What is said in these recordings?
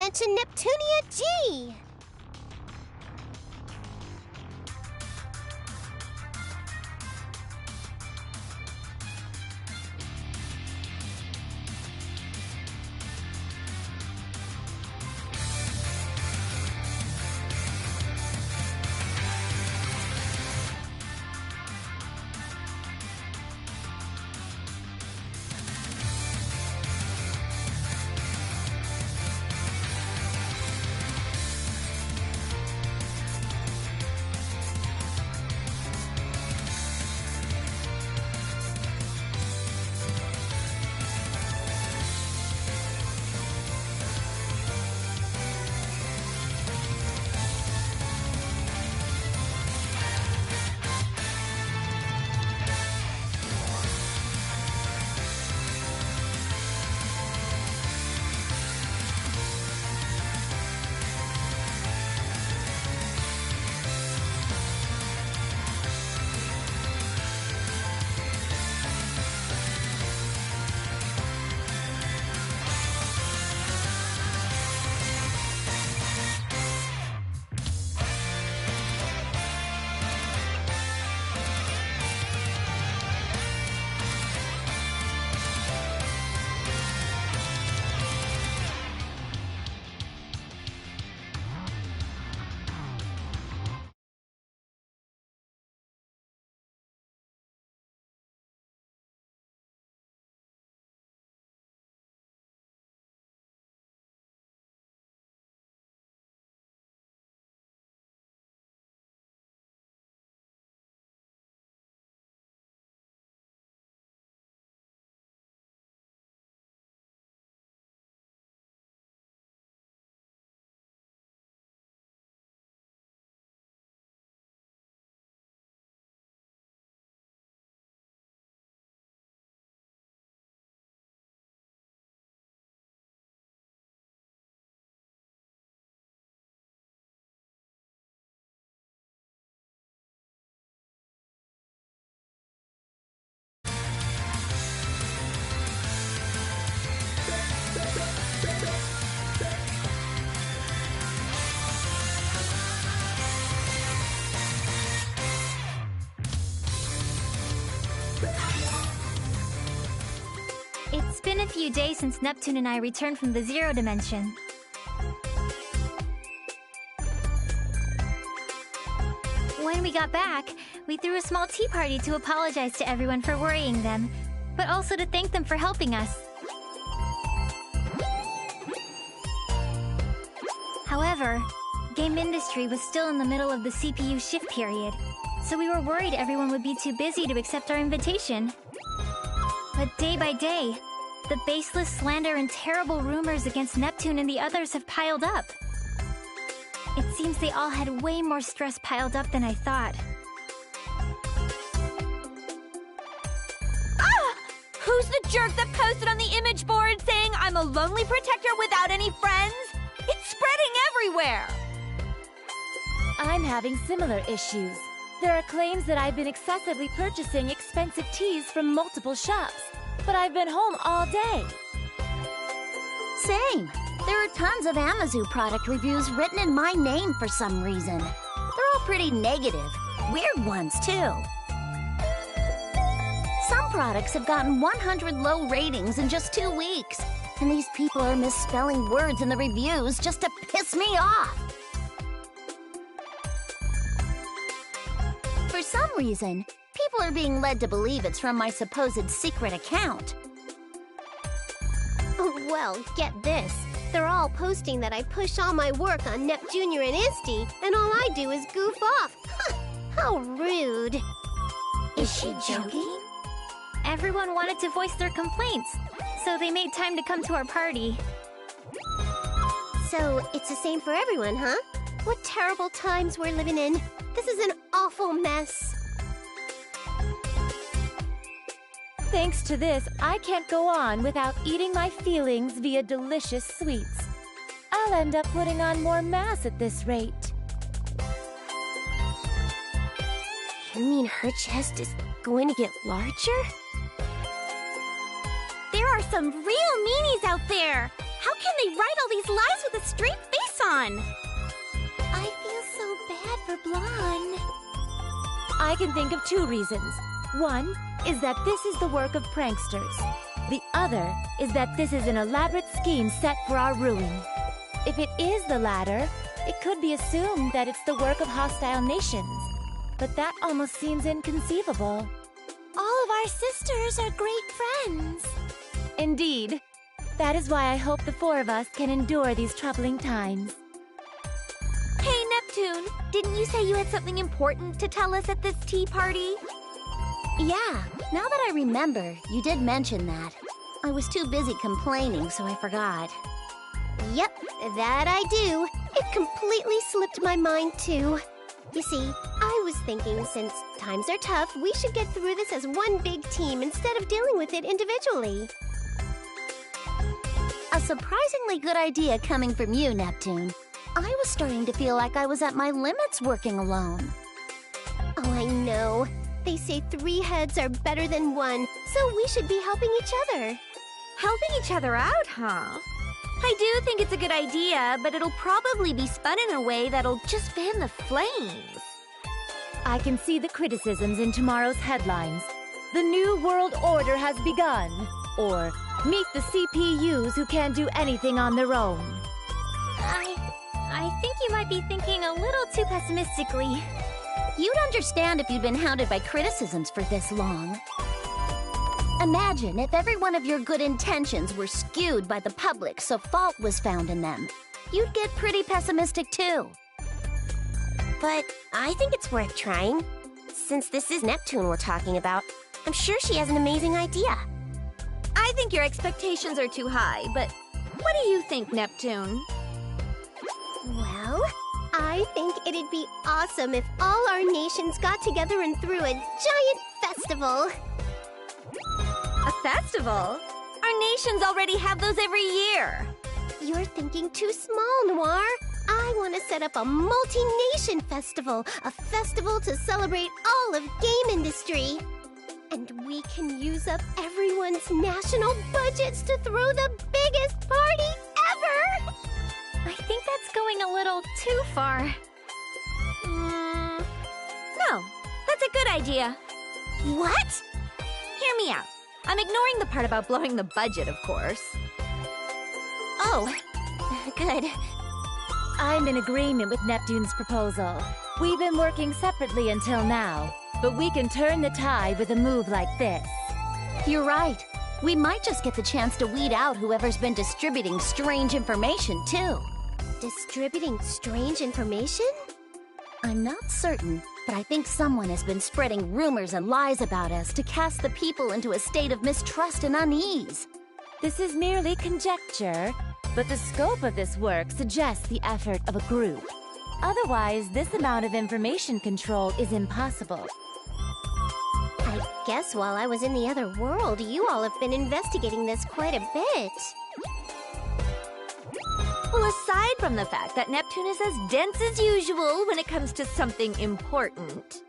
and to Neptunia G! It's been a few days since Neptune and I returned from the Zero Dimension. When we got back, we threw a small tea party to apologize to everyone for worrying them, but also to thank them for helping us. However, game industry was still in the middle of the CPU shift period, so we were worried everyone would be too busy to accept our invitation. But day by day, the baseless slander and terrible rumors against Neptune and the others have piled up. It seems they all had way more stress piled up than I thought. Ah! Who's the jerk that posted on the image board saying I'm a lonely protector without any friends? It's spreading everywhere! I'm having similar issues. There are claims that I've been excessively purchasing expensive teas from multiple shops, but I've been home all day. Same. There are tons of Amazu product reviews written in my name for some reason. They're all pretty negative. Weird ones, too. Some products have gotten 100 low ratings in just 2 weeks. And these people are misspelling words in the reviews just to piss me off. For some reason, people are being led to believe it's from my supposed secret account. Well, get this. They're all posting that I push all my work on Nep Jr. and Isti, and all I do is goof off. How rude. Is she joking? Everyone wanted to voice their complaints, so they made time to come to our party. So, it's the same for everyone, huh? What terrible times we're living in. This is an awful mess. Thanks to this, I can't go on without eating my feelings via delicious sweets. I'll end up putting on more mass at this rate. You mean her chest is going to get larger? There are some real meanies out there! How can they write all these lies with a straight face on? I feel so bad for Blonde. I can think of two reasons. One is that this is the work of pranksters. The other is that this is an elaborate scheme set for our ruin. If it is the latter, it could be assumed that it's the work of hostile nations. But that almost seems inconceivable. All of our sisters are great friends. Indeed. That is why I hope the four of us can endure these troubling times. Hey, Neptune, didn't you say you had something important to tell us at this tea party? Yeah, now that I remember, you did mention that. I was too busy complaining, so I forgot. Yep, that I do. It completely slipped my mind, too. You see, I was thinking since times are tough, we should get through this as one big team instead of dealing with it individually. A surprisingly good idea coming from you, Neptune. I was starting to feel like I was at my limits working alone. Oh, I know. They say 3 heads are better than 1, so we should be helping each other. Helping each other out, huh? I do think it's a good idea, but it'll probably be spun in a way that'll just fan the flames. I can see the criticisms in tomorrow's headlines. The New World Order has begun. Or, meet the CPUs who can't do anything on their own. I think you might be thinking a little too pessimistically. You'd understand if you'd been hounded by criticisms for this long. Imagine if every one of your good intentions were skewed by the public so fault was found in them. You'd get pretty pessimistic too. But I think it's worth trying. Since this is Neptune we're talking about, I'm sure she has an amazing idea. I think your expectations are too high, but what do you think, Neptune? Well, I think it'd be awesome if all our nations got together and threw a giant festival. A festival? Our nations already have those every year. You're thinking too small, Noir. I want to set up a multi-nation festival. A festival to celebrate all of game industry. And we can use up everyone's national budgets to throw the biggest party ever! I think that's going a little too far. No, that's a good idea. What? Hear me out. I'm ignoring the part about blowing the budget, of course. Oh, good. I'm in agreement with Neptune's proposal. We've been working separately until now, but we can turn the tide with a move like this. You're right. We might just get the chance to weed out whoever's been distributing strange information, too. Distributing strange information? I'm not certain, but I think someone has been spreading rumors and lies about us to cast the people into a state of mistrust and unease. This is merely conjecture, but the scope of this work suggests the effort of a group. Otherwise, this amount of information control is impossible. I guess while I was in the other world, you all have been investigating this quite a bit. Well, aside from the fact that Neptune is as dense as usual when it comes to something important.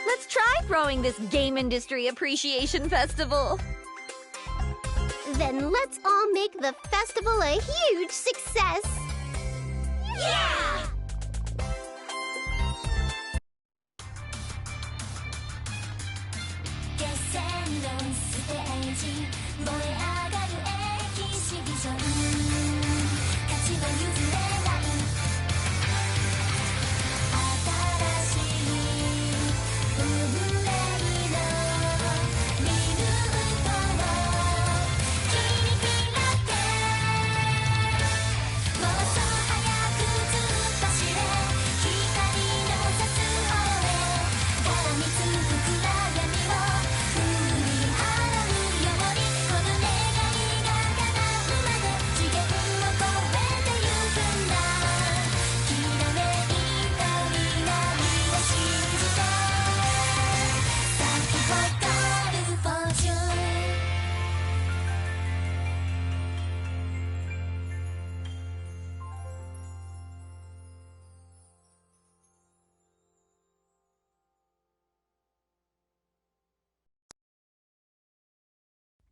Let's try throwing this Game Industry Appreciation Festival. Then let's all make the festival a huge success! Yeah!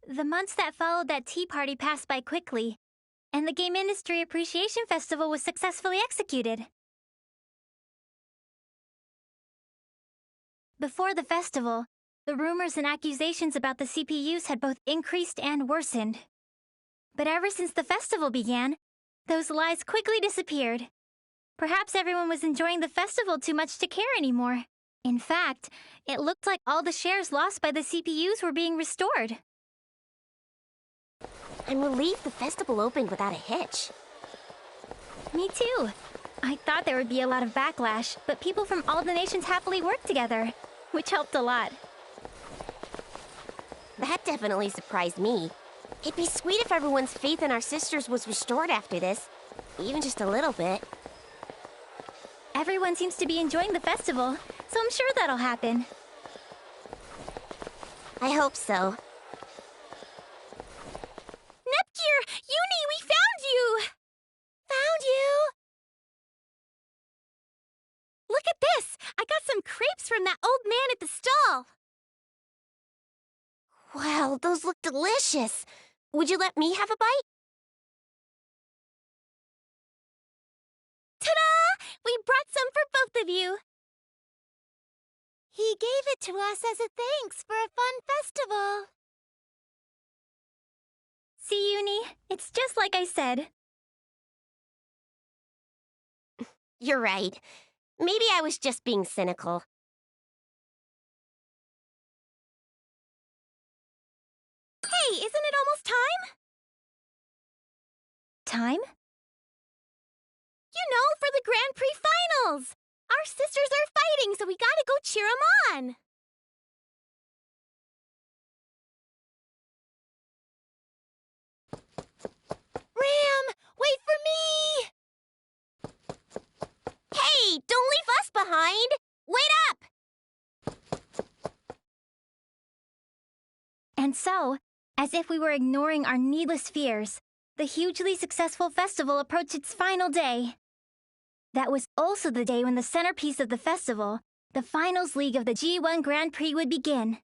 The months that followed that tea party passed by quickly, and the Game Industry Appreciation Festival was successfully executed. Before the festival, the rumors and accusations about the CPUs had both increased and worsened. But ever since the festival began, those lies quickly disappeared. Perhaps everyone was enjoying the festival too much to care anymore. In fact, it looked like all the shares lost by the CPUs were being restored. I'm relieved the festival opened without a hitch. Me too. I thought there would be a lot of backlash, but people from all the nations happily worked together, which helped a lot. That definitely surprised me. It'd be sweet if everyone's faith in our sisters was restored after this. Even just a little bit. Everyone seems to be enjoying the festival, so I'm sure that'll happen. I hope so. Nepgear! Uni, we found you! Found you? Look at this! I got some crepes from that old man at the stall. Wow, those look delicious. Would you let me have a bite? Ta-da! We brought some for both of you. He gave it to us as a thanks for a fun festival. See, Uni? It's just like I said. You're right. Maybe I was just being cynical. Hey, isn't it almost time? Time? You know, for the Grand Prix finals! Our sisters are fighting, so we gotta go cheer 'em on! Ram, wait for me! Hey, don't leave us behind! Wait up! And so, as if we were ignoring our needless fears, the hugely successful festival approached its final day. That was also the day when the centerpiece of the festival, the finals league of the G1 Grand Prix, would begin.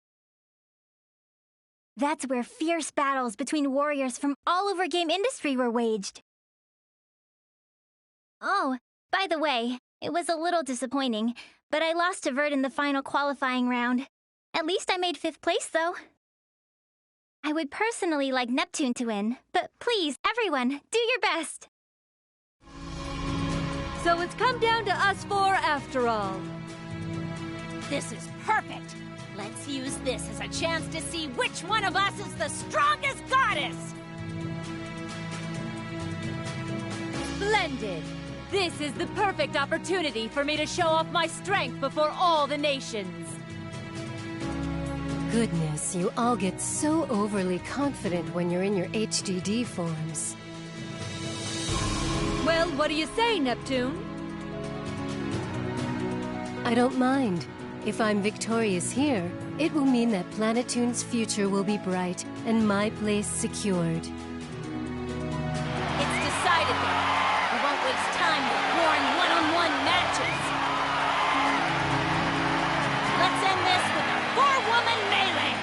That's where fierce battles between warriors from all over game industry were waged. Oh, by the way, it was a little disappointing, but I lost to Vert in the final qualifying round. At least I made 5th place, though. I would personally like Neptune to win, but please, everyone, do your best! So it's come down to us four after all. This is perfect! Let's use this as a chance to see which one of us is the strongest goddess! Splendid! This is the perfect opportunity for me to show off my strength before all the nations. Goodness, you all get so overly confident when you're in your HDD forms. Well, what do you say, Neptune? I don't mind. If I'm victorious here, it will mean that Planetoon's future will be bright and my place secured. It's decided then. We won't waste time with boring one-on-one matches. Let's end this with a four-woman melee!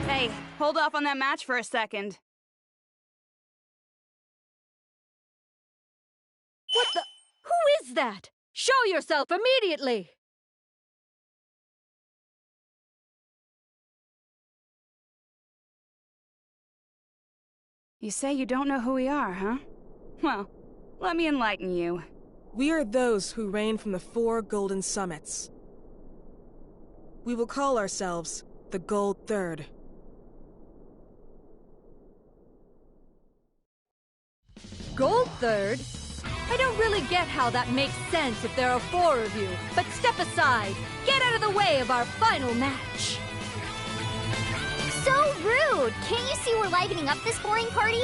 Hey, hold off on that match for a second. What the? Who is that? Show yourself immediately! You say you don't know who we are, huh? Well, let me enlighten you. We are those who reign from the 4 golden summits. We will call ourselves the Gold Third. Gold Third? I don't really get how that makes sense if there are 4 of you, but step aside. Get out of the way of our final match. So rude! Can't you see we're livening up this boring party?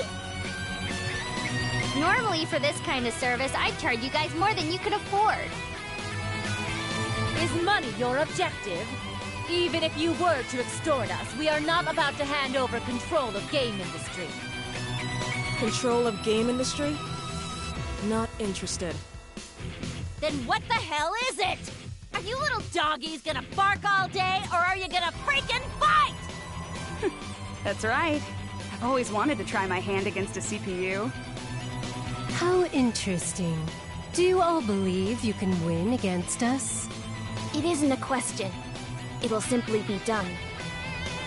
Normally, for this kind of service, I'd charge you guys more than you could afford. Is money your objective? Even if you were to extort us, we are not about to hand over control of game industry. Control of game industry? Not interested. Then what the hell is it? Are you little doggies gonna bark all day, or are you gonna freaking fight? That's right. I've always wanted to try my hand against a CPU. How interesting. Do you all believe you can win against us? It isn't a question. It'll simply be done.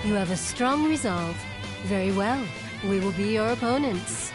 You have a strong resolve. Very well. We will be your opponents.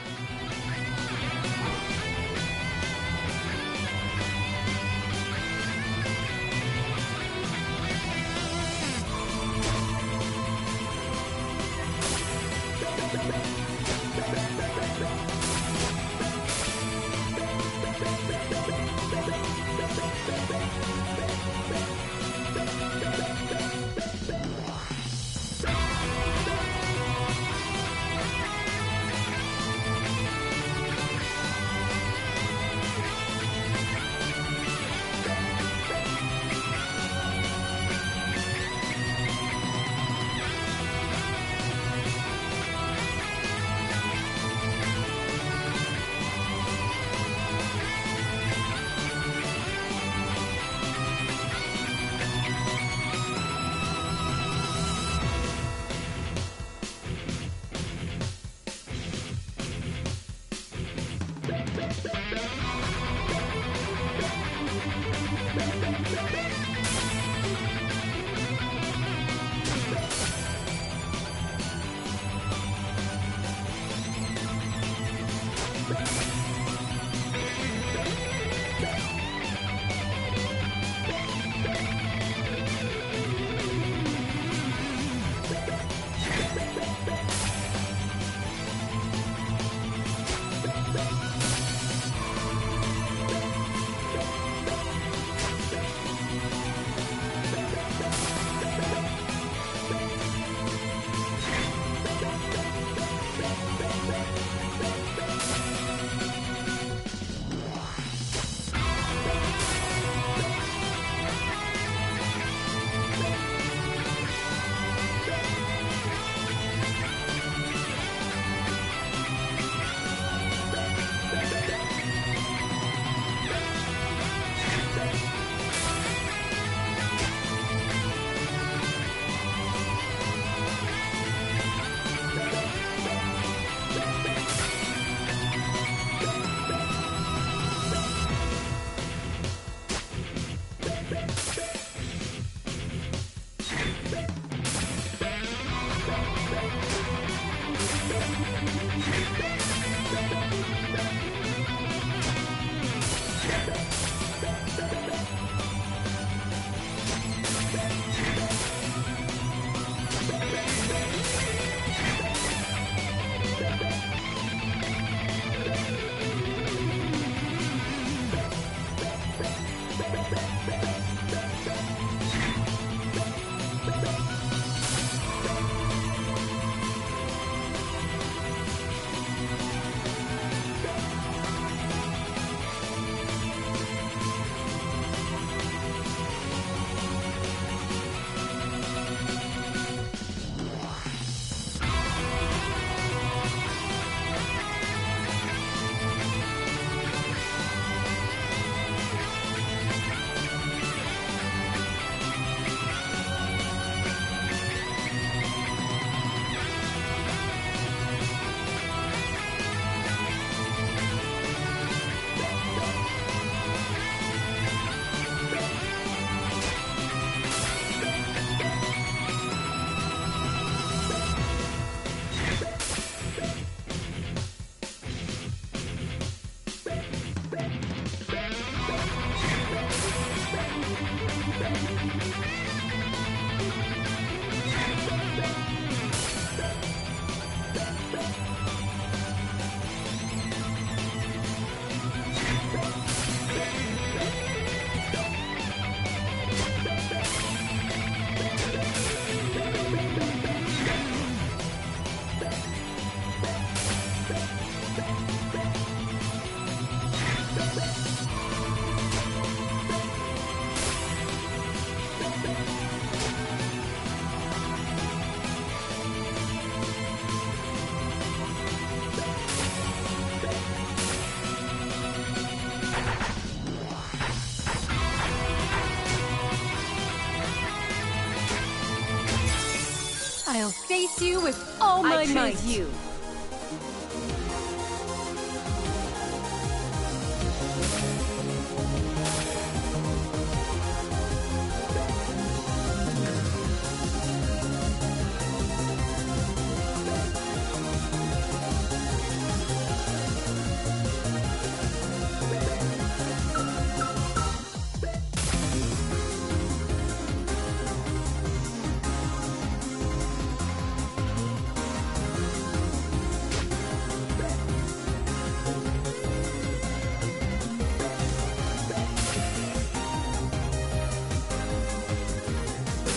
I'll face you with all my might. choose you.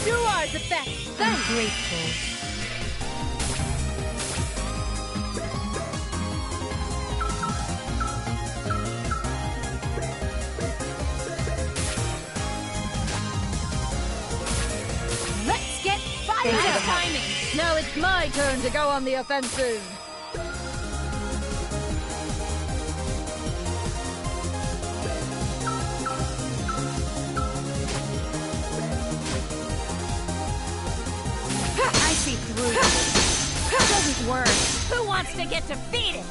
You are the best. I'm grateful. Let's get fired up. Timing. Now it's my turn to go on the offensive. I see through you. It doesn't work. Who wants to get defeated?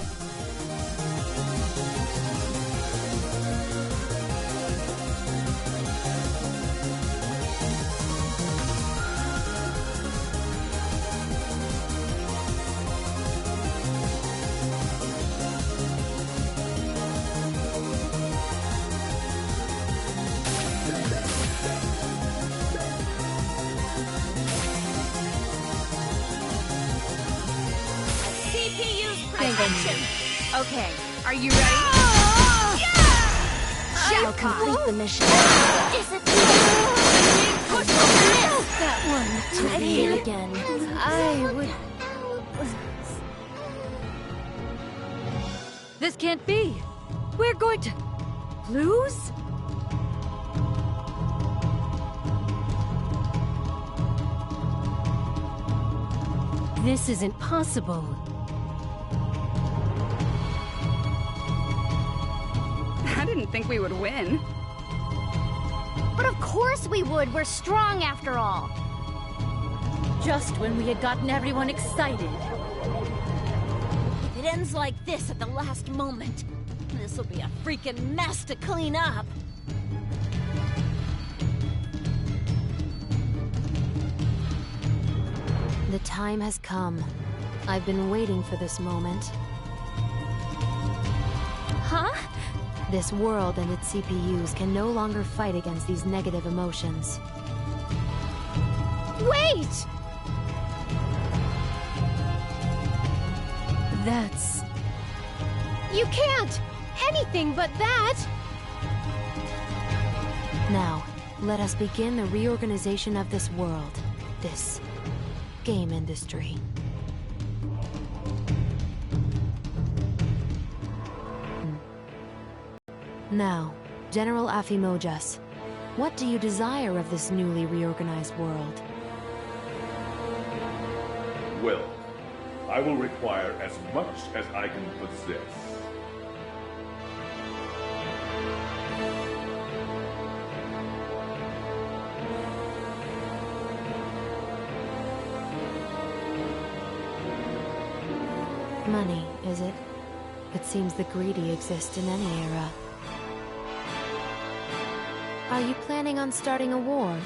CPU's protection. Okay, are you ready? Shall complete the mission. Is it that one to fail again? I would... This can't be. We're going to lose? This isn't possible. I didn't think we would win. But of course we would. We're strong after all. Just when we had gotten everyone excited. If it ends like this at the last moment, this'll be a freaking mess to clean up. The time has come. I've been waiting for this moment. Huh? This world and its CPUs can no longer fight against these negative emotions. Wait! That's... You can't! Anything but that! Now, let us begin the reorganization of this world. This game industry. Now, General Afimojas, what do you desire of this newly reorganized world? Well, I will require as much as I can possess. Money, is it? It seems the greedy exist in any era. Are you planning on starting a war?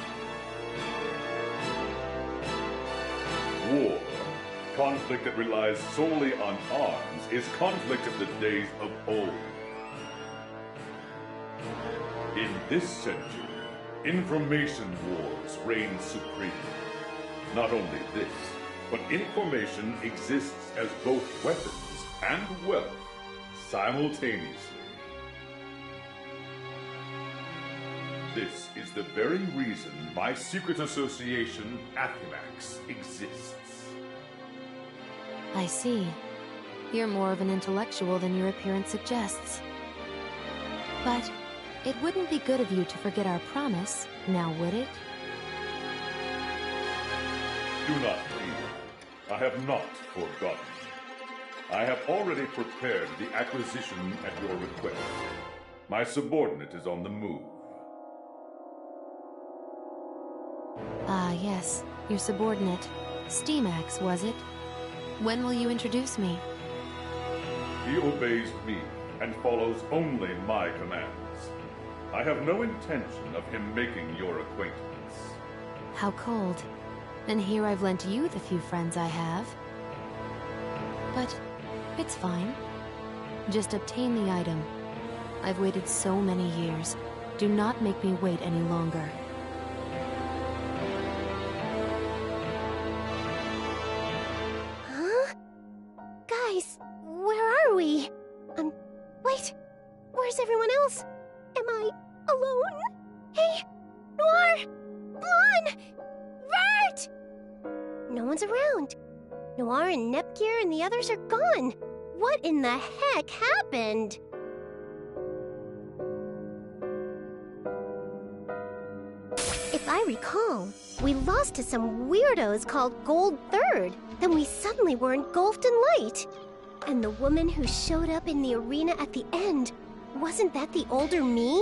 War, conflict that relies solely on arms, is conflict of the days of old. In this century, information wars reign supreme. Not only this, but information exists as both weapons and wealth simultaneously. This is the very reason my secret association, Athimax, exists. I see. You're more of an intellectual than your appearance suggests. But it wouldn't be good of you to forget our promise, now would it? Do not fear. I have not forgotten. I have already prepared the acquisition at your request. My subordinate is on the move. Ah, yes, your subordinate. Steamax, was it? When will you introduce me? He obeys me and follows only my commands. I have no intention of him making your acquaintance. How cold. And here I've lent you the few friends I have. But it's fine. Just obtain the item. I've waited so many years. Do not make me wait any longer. Huh? Guys, where are we? Wait. Where's everyone else? Am I alone? Hey, Noir! Blonde! Vert! No one's around. Noir and Nepgear and the others are gone. What in the heck happened? If I recall, we lost to some weirdos called Gold Third. Then we suddenly were engulfed in light. And the woman who showed up in the arena at the end, wasn't that the older me?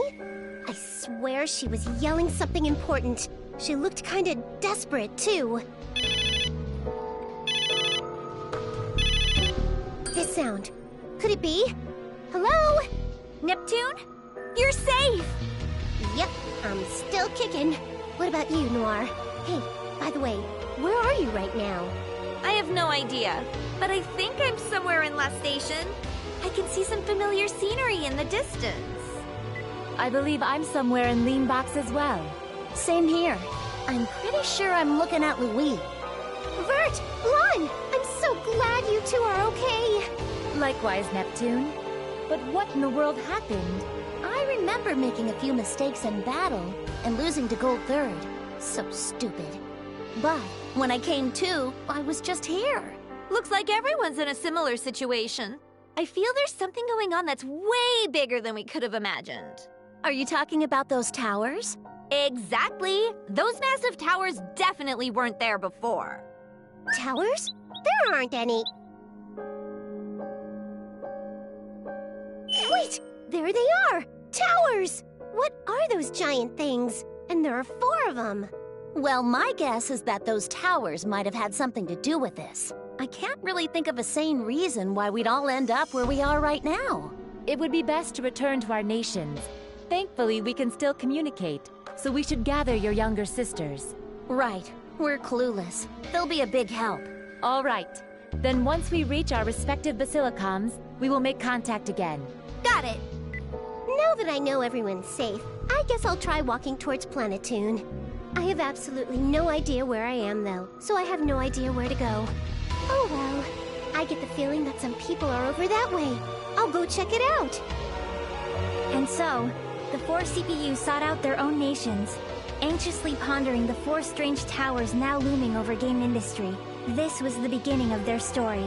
I swear she was yelling something important. She looked kinda desperate, too. This sound. Could it be? Hello? Neptune? You're safe! Yep, I'm still kicking. What about you, Noir? Hey, by the way, where are you right now? I have no idea, but I think I'm somewhere in La Station. I can see some familiar scenery in the distance. I believe I'm somewhere in Lean Box as well. Same here. I'm pretty sure I'm looking at Louis. Vert! Run! I'm so glad you two are okay! Likewise, Neptune. But what in the world happened? I remember making a few mistakes in battle and losing to Gold Third. So stupid. But when I came to, I was just here. Looks like everyone's in a similar situation. I feel there's something going on that's way bigger than we could have imagined. Are you talking about those towers? Exactly! Those massive towers definitely weren't there before. Towers? There aren't any. Wait! There they are! Towers! What are those giant things? And there are 4 of them. Well, my guess is that those towers might have had something to do with this. I can't really think of a sane reason why we'd all end up where we are right now. It would be best to return to our nations. Thankfully, we can still communicate, so we should gather your younger sisters. Right. We're clueless. They'll be a big help. All right. Then once we reach our respective basilicums, we will make contact again. Got it! Now that I know everyone's safe, I guess I'll try walking towards Planetoon. I have absolutely no idea where I am, though, so I have no idea where to go. Oh well. I get the feeling that some people are over that way. I'll go check it out. And so, the 4 CPUs sought out their own nations, anxiously pondering the 4 strange towers now looming over game industry. This was the beginning of their story.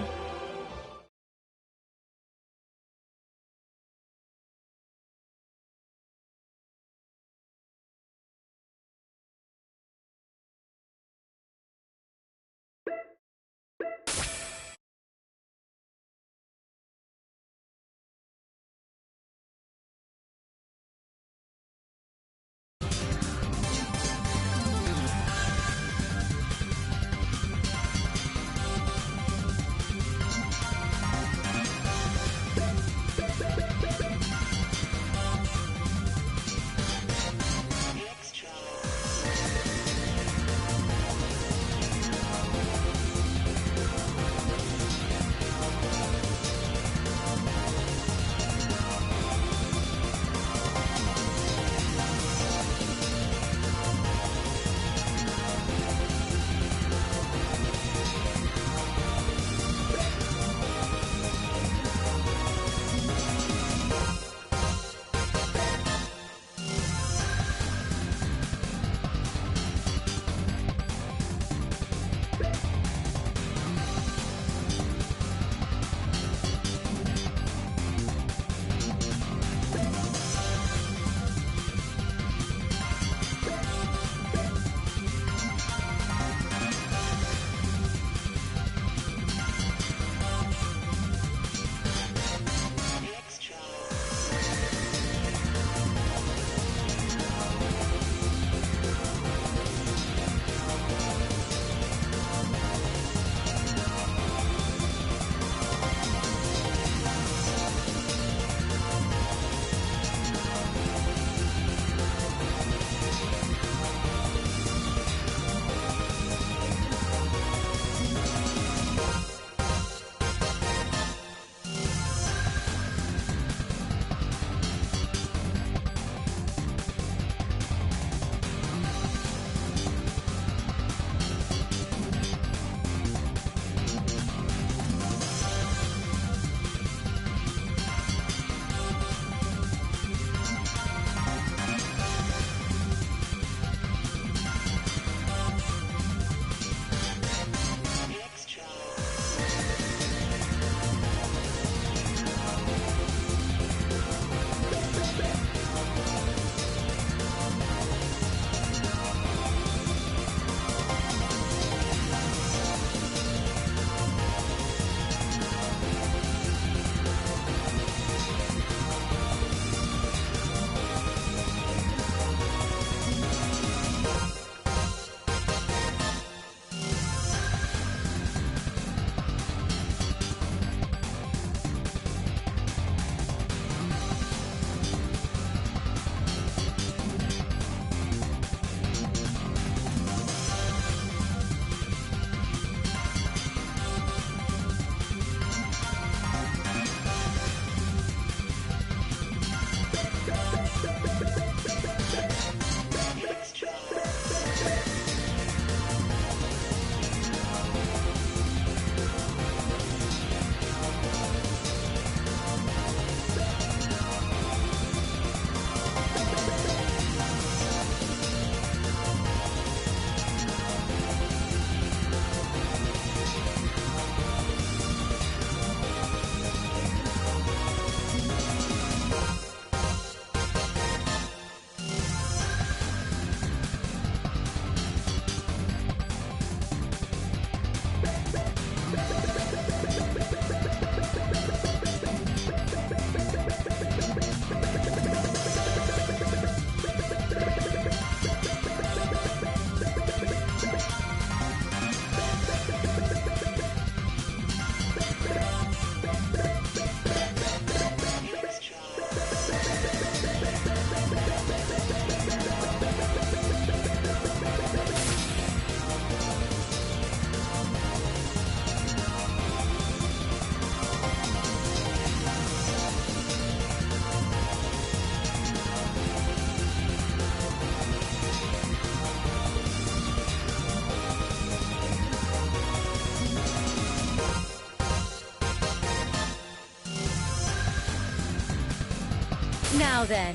Now then,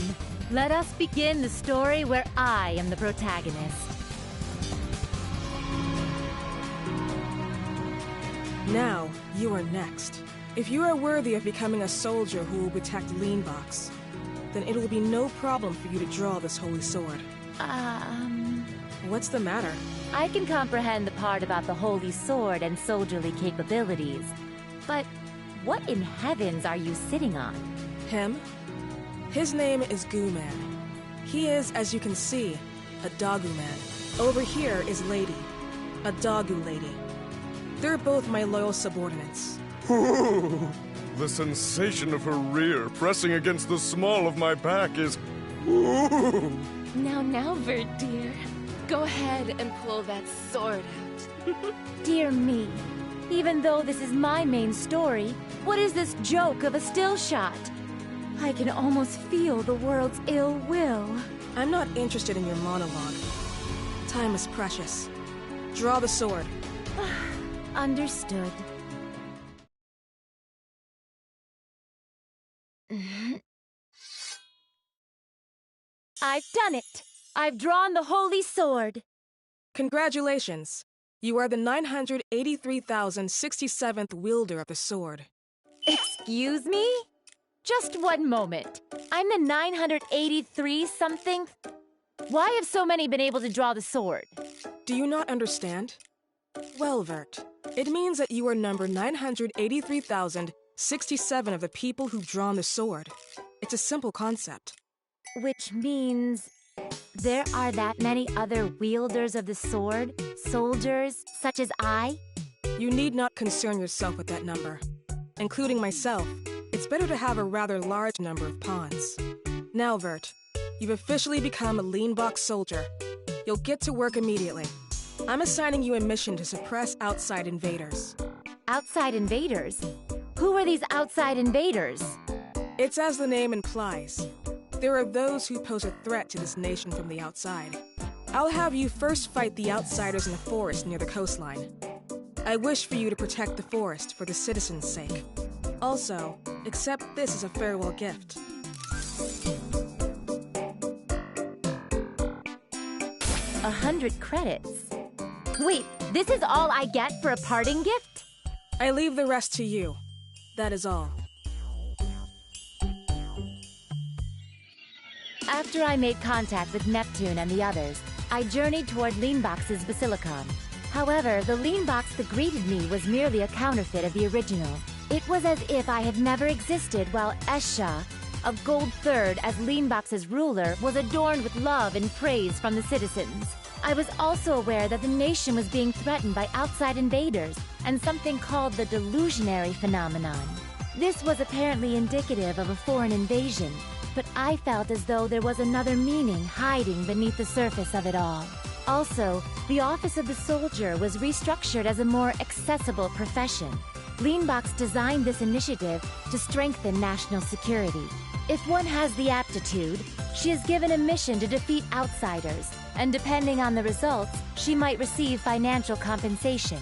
let us begin the story where I am the protagonist. Now, you are next. If you are worthy of becoming a soldier who will protect Leanbox, then it will be no problem for you to draw this holy sword. What's the matter? I can comprehend the part about the holy sword and soldierly capabilities, but what in heavens are you sitting on? Him? His name is Goo-Man. He is, as you can see, a Dogu man. Over here is Lady, a Dogu lady. They're both my loyal subordinates. Ooh, the sensation of her rear pressing against the small of my back is... Ooh. Now, Vert, dear. Go ahead and pull that sword out. Dear me. Even though this is my main story, what is this joke of a still shot? I can almost feel the world's ill will. I'm not interested in your monologue. Time is precious. Draw the sword. Understood. I've done it! I've drawn the holy sword! Congratulations! You are the 983,067th wielder of the sword. Excuse me? Just one moment. I'm the 983-something? Why have so many been able to draw the sword? Do you not understand? Well, Vert, it means that you are number 983,067 of the people who've drawn the sword. It's a simple concept. Which means... there are that many other wielders of the sword? Soldiers, such as I? You need not concern yourself with that number. Including myself, it's better to have a rather large number of pawns. Now, Vert, you've officially become a Leanbox soldier. You'll get to work immediately. I'm assigning you a mission to suppress outside invaders. Outside invaders? Who are these outside invaders? It's as the name implies. There are those who pose a threat to this nation from the outside. I'll have you first fight the outsiders in the forest near the coastline. I wish for you to protect the forest for the citizens' sake. Also, accept this as a farewell gift. $100 credits? Wait, this is all I get for a parting gift? I leave the rest to you. That is all. After I made contact with Neptune and the others, I journeyed toward Leanbox's Basilicon. However, the Leanbox that greeted me was merely a counterfeit of the original. It was as if I had never existed while Esha, of Gold Third as Leanbox's ruler, was adorned with love and praise from the citizens. I was also aware that the nation was being threatened by outside invaders and something called the delusionary phenomenon. This was apparently indicative of a foreign invasion, but I felt as though there was another meaning hiding beneath the surface of it all. Also, the Office of the Soldier was restructured as a more accessible profession. Leanbox designed this initiative to strengthen national security. If one has the aptitude, she is given a mission to defeat outsiders, and depending on the results, she might receive financial compensation.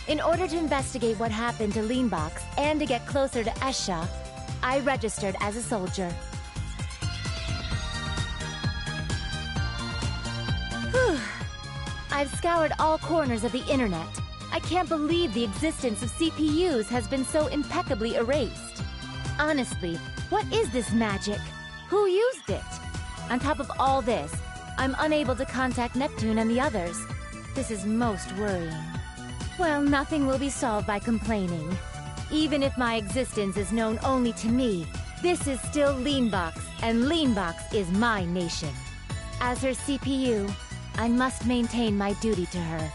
In order to investigate what happened to Leanbox and to get closer to Esha, I registered as a soldier. Whew. I've scoured all corners of the internet. I can't believe the existence of CPUs has been so impeccably erased. Honestly, what is this magic? Who used it? On top of all this, I'm unable to contact Neptune and the others. This is most worrying. Well, nothing will be solved by complaining. Even if my existence is known only to me, this is still Leanbox, and Leanbox is my nation. As her CPU, I must maintain my duty to her.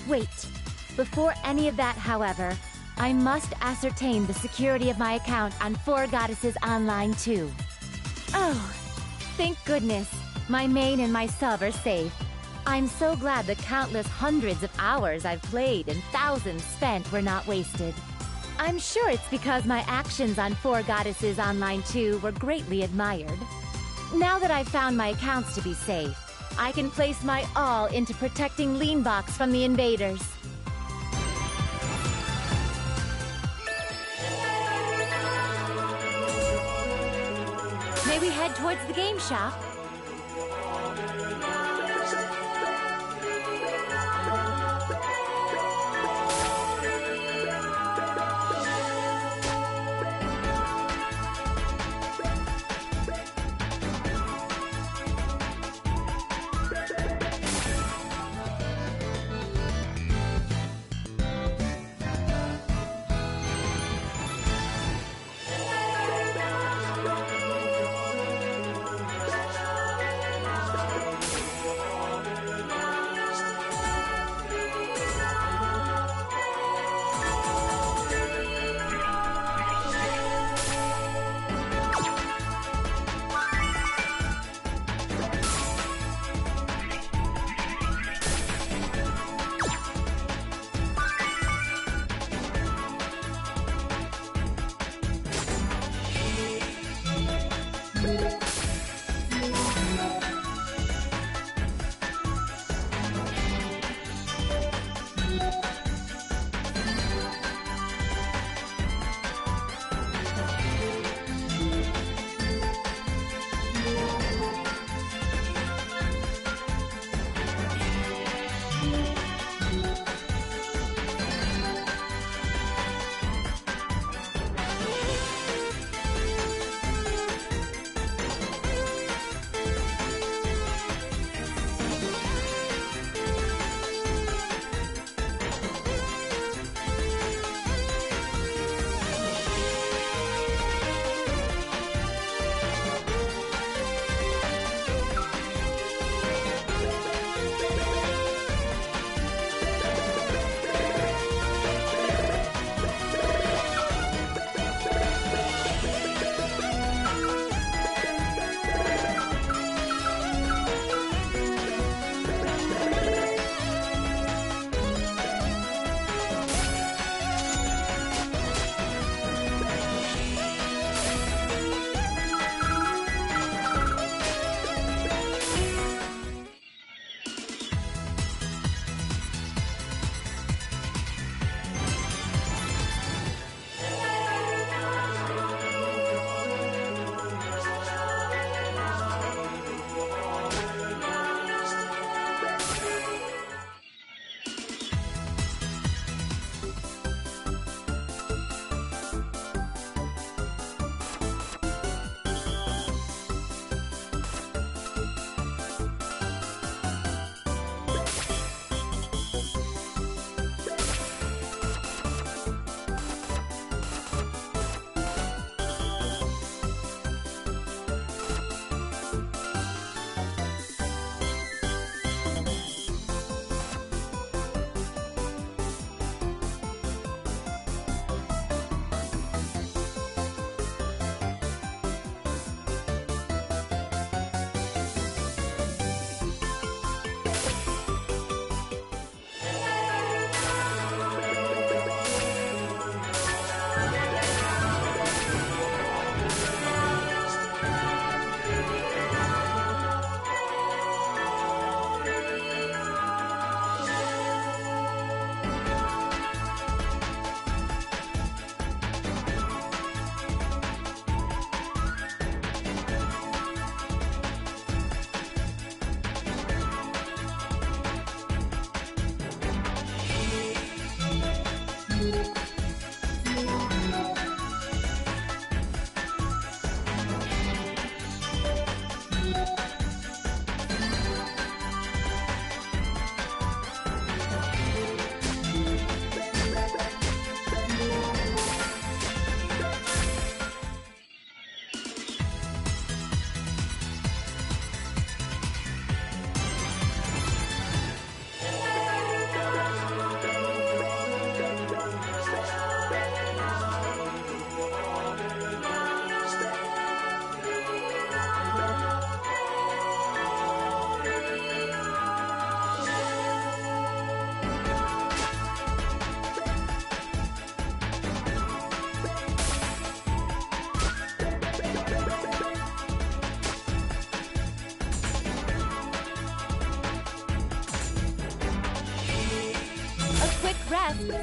Wait, before any of that, however, I must ascertain the security of my account on Four Goddesses Online too. Oh, thank goodness. My main and my sub are safe. I'm so glad the countless hundreds of hours I've played and thousands spent were not wasted. I'm sure it's because my actions on Four Goddesses Online 2 were greatly admired. Now that I've found my accounts to be safe, I can place my all into protecting Leanbox from the invaders. May we head towards the game shop?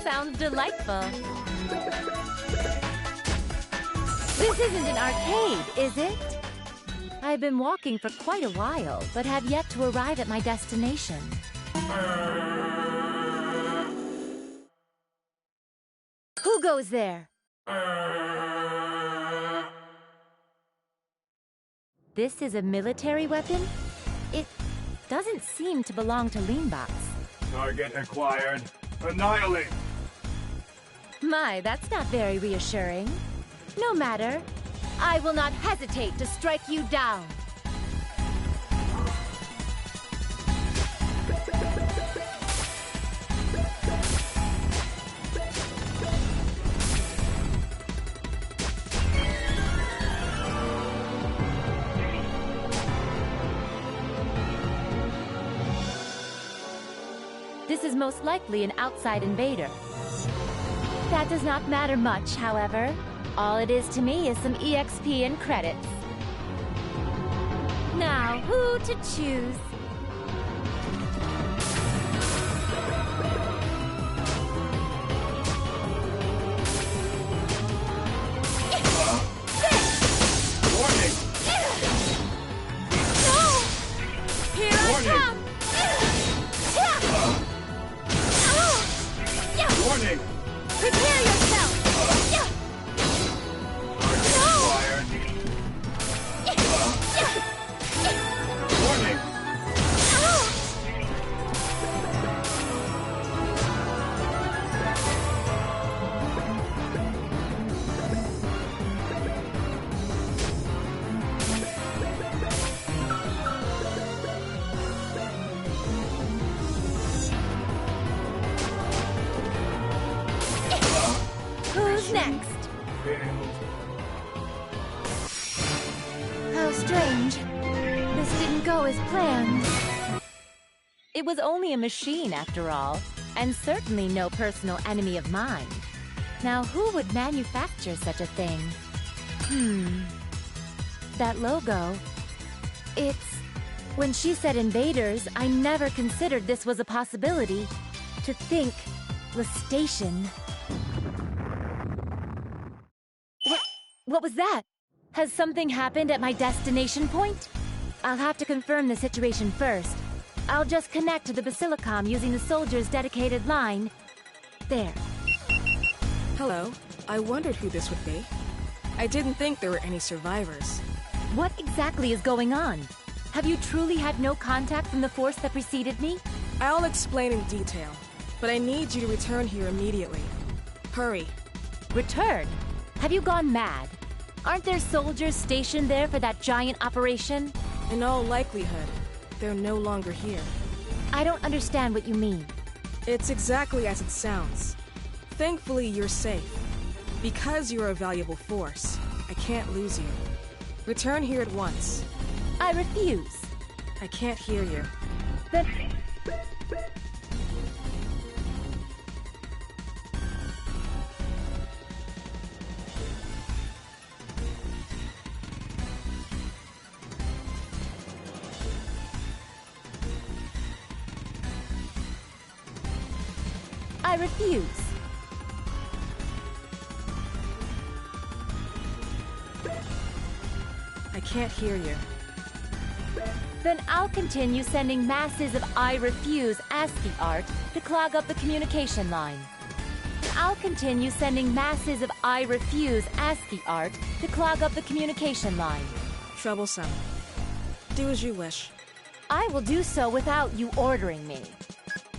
Sounds delightful. This isn't an arcade, is it? I've been walking for quite a while, but have yet to arrive at my destination. Who goes there? This is a military weapon? It doesn't seem to belong to Leanbox. Target acquired. Annihilate! My, that's not very reassuring. No matter. I will not hesitate to strike you down. This is most likely an outside invader. That does not matter much, however. All it is to me is some EXP and credits. Now, who to choose? Warning! No! Here I come! Warning! Prepare yourself! Warning! Who's next? How strange. This didn't go as planned. It was only a machine, after all, and certainly no personal enemy of mine. Now, who would manufacture such a thing? That logo. It's... When she said invaders, I never considered this was a possibility. To think, Lustation. What was that? Has something happened at my destination point? I'll have to confirm the situation first. I'll just connect to the Basilicom using the soldier's dedicated line. There. Hello. I wondered who this would be. I didn't think there were any survivors. What exactly is going on? Have you truly had no contact from the force that preceded me? I'll explain in detail, but I need you to return here immediately. Hurry. Return? Have you gone mad? Aren't there soldiers stationed there for that giant operation? In all likelihood, they're no longer here. I don't understand what you mean. It's exactly as it sounds. Thankfully, you're safe. Because you're a valuable force, I can't lose you. Return here at once. I refuse. I can't hear you. Then... I refuse. I can't hear you. Then I'll continue sending masses of I refuse ASCII art to clog up the communication line. I'll continue sending masses of I refuse ASCII art to clog up the communication line. Troublesome. Do as you wish. I will do so without you ordering me.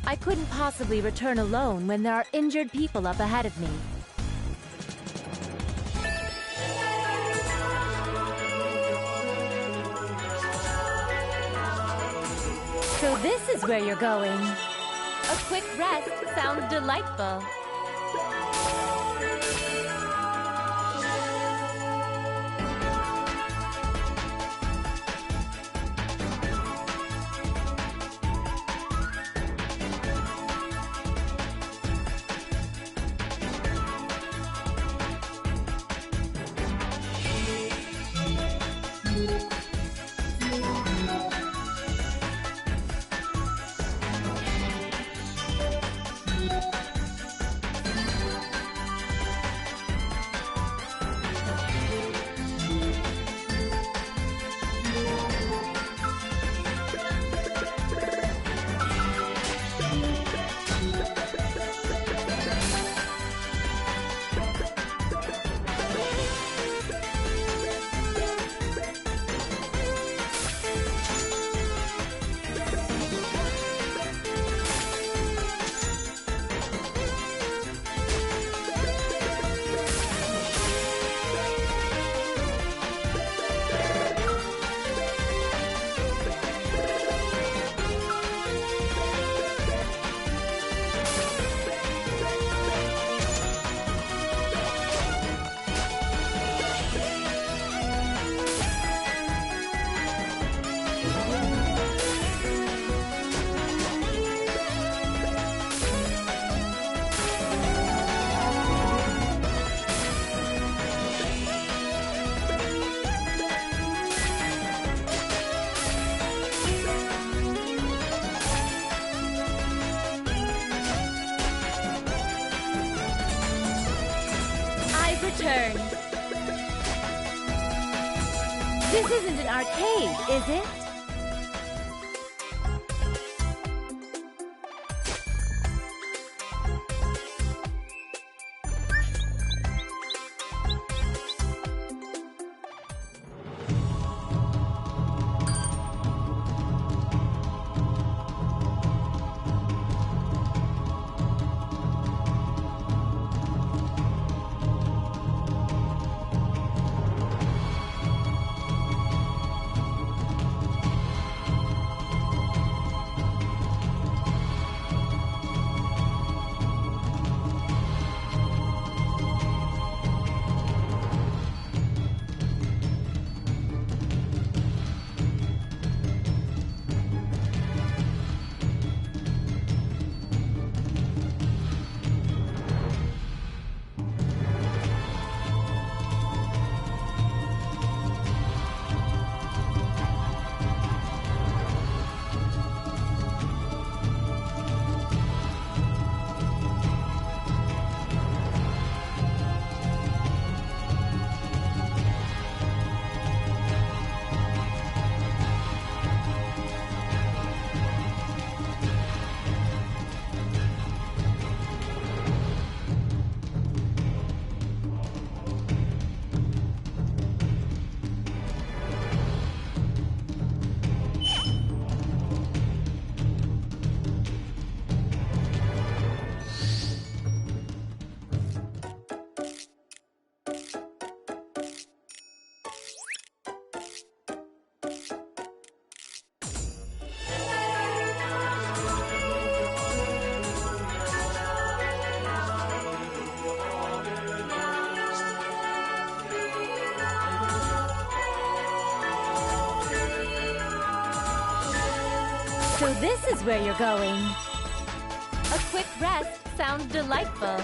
I couldn't possibly return alone when there are injured people up ahead of me. So this is where you're going. A quick rest sounds delightful. turn. This isn't an arcade, is it? So this is where you're going. A quick rest sounds delightful.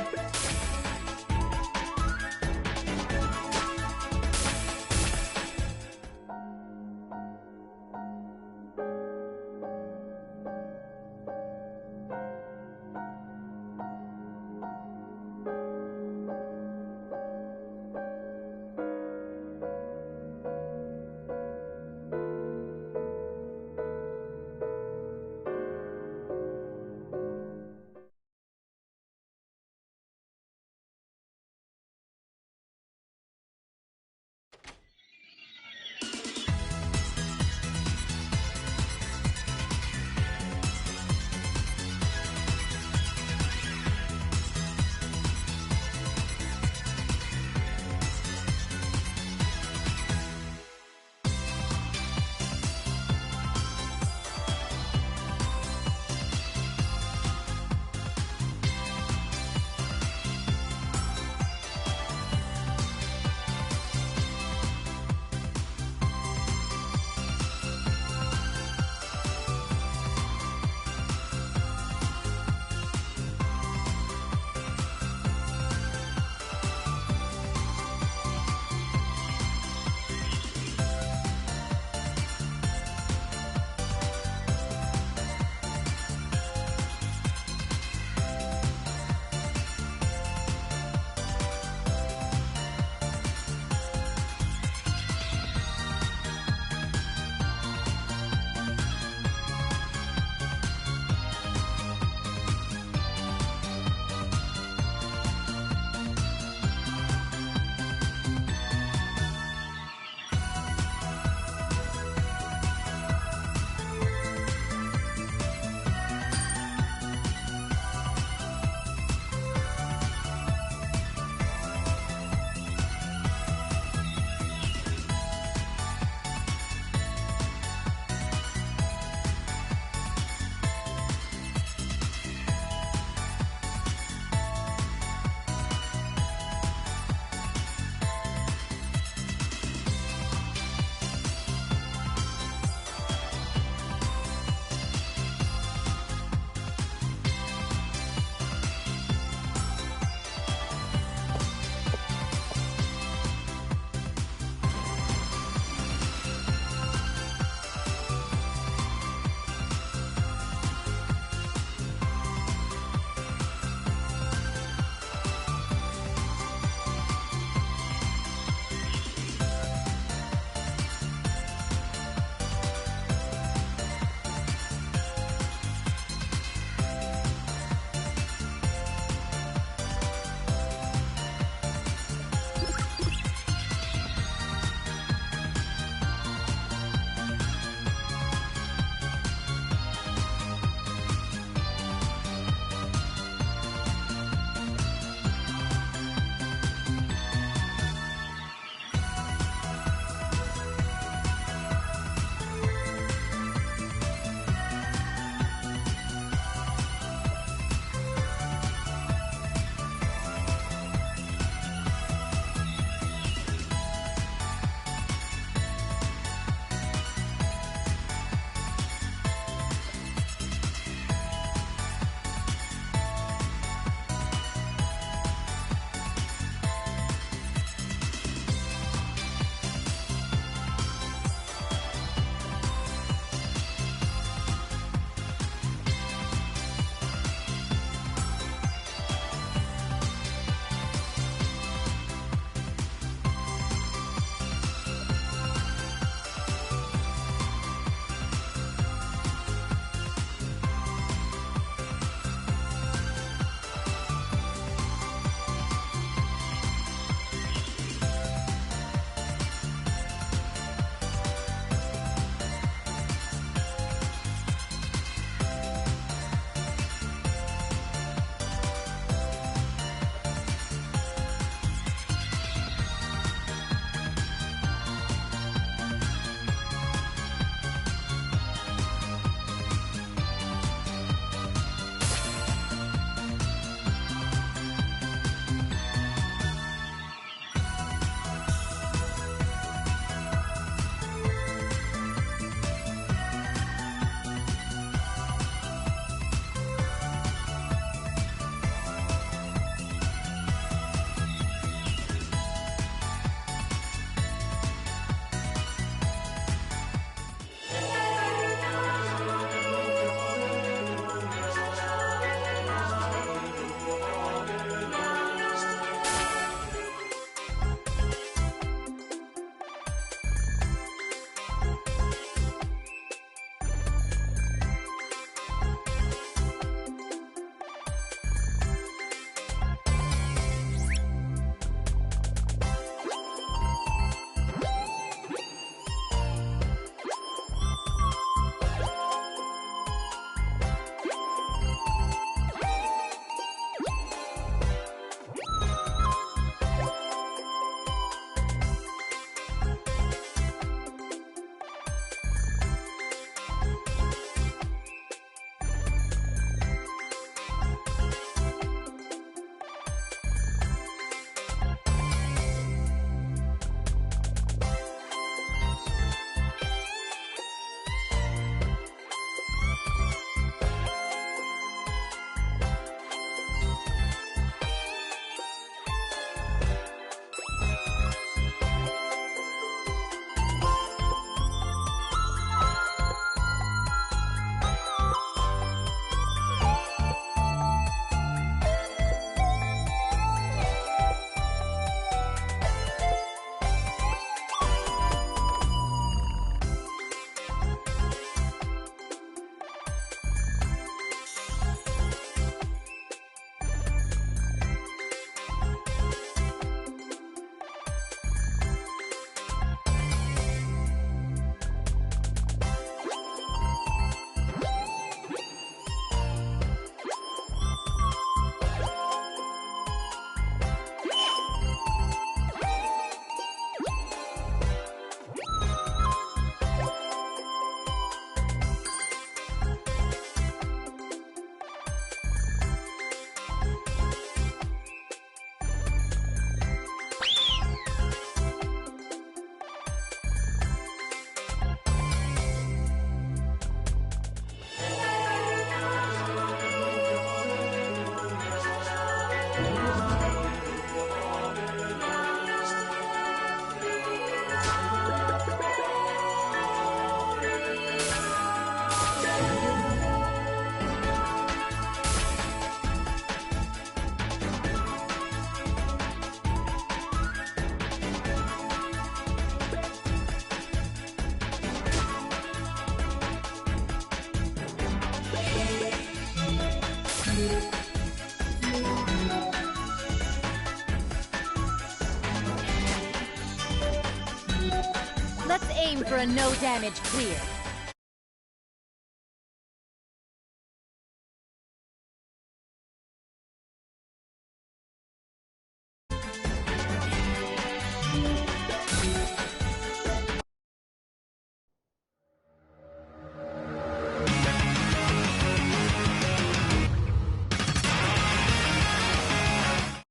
looking for a no-damage clear.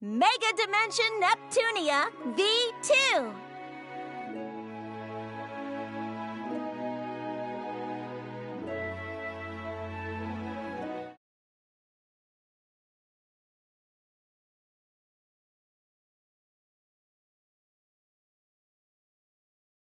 Mega Dimension Neptunia V2!